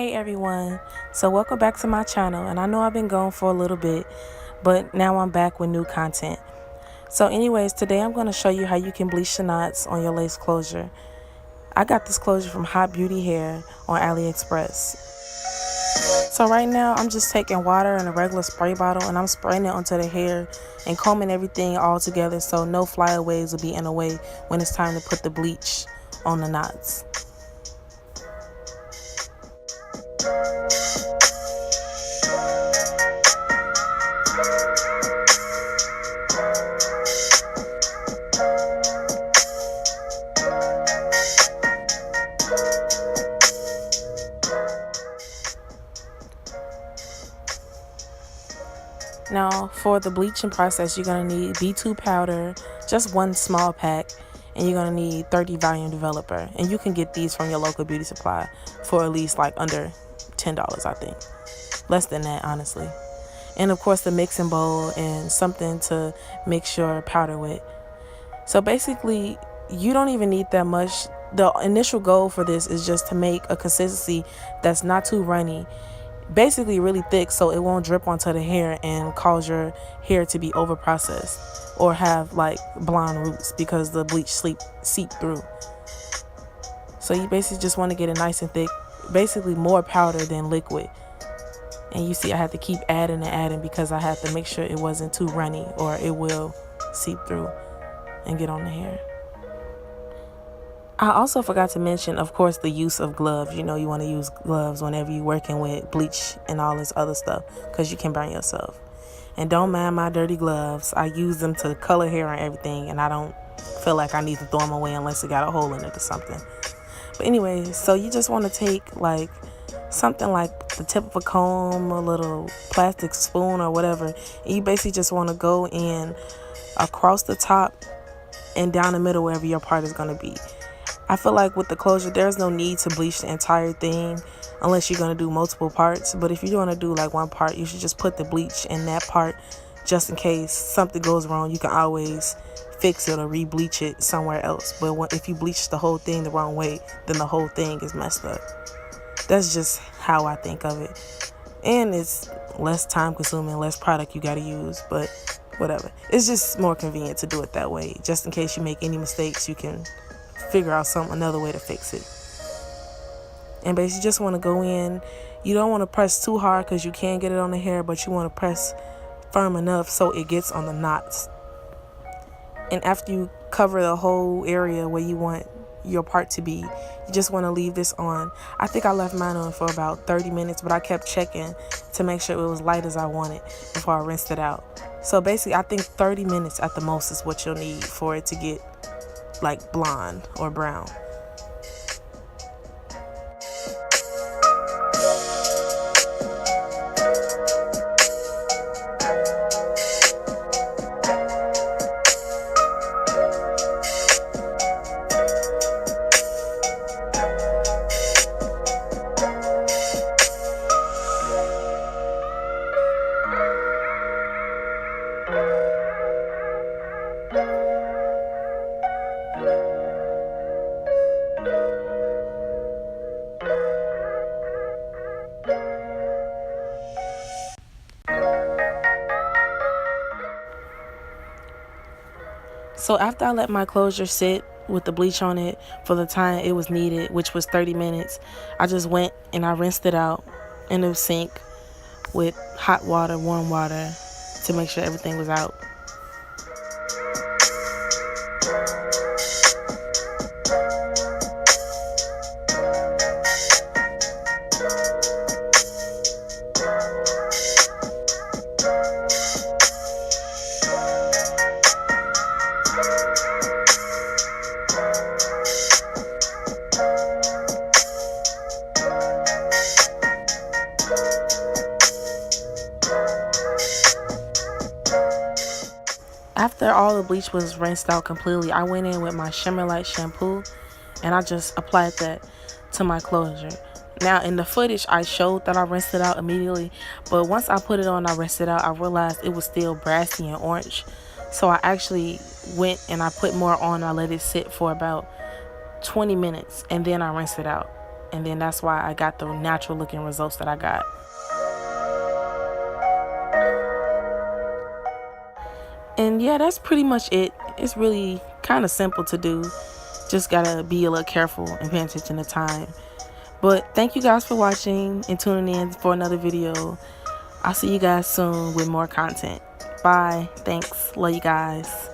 Hey everyone, so welcome back to my channel, and I know I've been gone for a little bit, but now I'm back with new content. So anyways, today I'm going to show you how you can bleach the knots on your lace closure. I got this closure from Hot Beauty Hair on AliExpress. So right now I'm just taking water in a regular spray bottle and I'm spraying it onto the hair and combing everything all together so no flyaways will be in the way when it's time to put the bleach on the knots. Now for the bleaching process, you're going to need B2 powder, just one small pack, and you're going to need 30 volume developer. And you can get these from your local beauty supply for at least like under $10, I think. Less than that, honestly. And of course the mixing bowl and something to mix your powder with. So basically you don't even need that much. The initial goal for this is just to make a consistency that's not too runny, basically really thick, so it won't drip onto the hair and cause your hair to be over processed or have like blonde roots because the bleach seep through. So you basically just want to get it nice and thick, basically more powder than liquid. And you see I had to keep adding and adding because I had to make sure it wasn't too runny or it will seep through and get on the hair. I also forgot to mention, of course, the use of gloves. You know, you want to use gloves whenever you're working with bleach and all this other stuff because you can burn yourself. And don't mind my dirty gloves. I use them to color hair and everything, and I don't feel like I need to throw them away unless it got a hole in it or something. But anyway, so you just want to take like something like the tip of a comb, a little plastic spoon or whatever, and you basically just want to go in across the top and down the middle wherever your part is going to be. I feel like with the closure, there's no need to bleach the entire thing unless you're going to do multiple parts. But if you're going to do like one part, you should just put the bleach in that part just in case something goes wrong. You can always fix it or re-bleach it somewhere else. But if you bleach the whole thing the wrong way, then the whole thing is messed up. That's just how I think of it. And it's less time consuming, less product you got to use, but whatever. It's just more convenient to do it that way. Just in case you make any mistakes, you can figure out another way to fix it. And basically you just want to go in. You don't want to press too hard because you can get it on the hair, but you want to press firm enough so it gets on the knots. And after you cover the whole area where you want your part to be, you just want to leave this on. I think I left mine on for about 30 minutes, but I kept checking to make sure it was light as I wanted before I rinsed it out. So basically I think 30 minutes at the most is what you'll need for it to get like blonde or brown. So after I let my closure sit with the bleach on it for the time it was needed, which was 30 minutes, I just went and I rinsed it out in the sink with hot water, warm water, to make sure everything was out. After all the bleach was rinsed out completely, I went in with my Shimmer Light shampoo and I just applied that to my closure. Now in the footage I showed that I rinsed it out immediately, but once I put it on, I rinsed it out, I realized it was still brassy and orange. So I actually went and I put more on. I let it sit for about 20 minutes and then I rinsed it out. and then that's why I got the natural looking results that I got. And yeah, that's pretty much it. It's really kind of simple to do. Just gotta be a little careful and pay attention to time. But thank you guys for watching and tuning in for another video. I'll see you guys soon with more content. Bye. Thanks. Love you guys.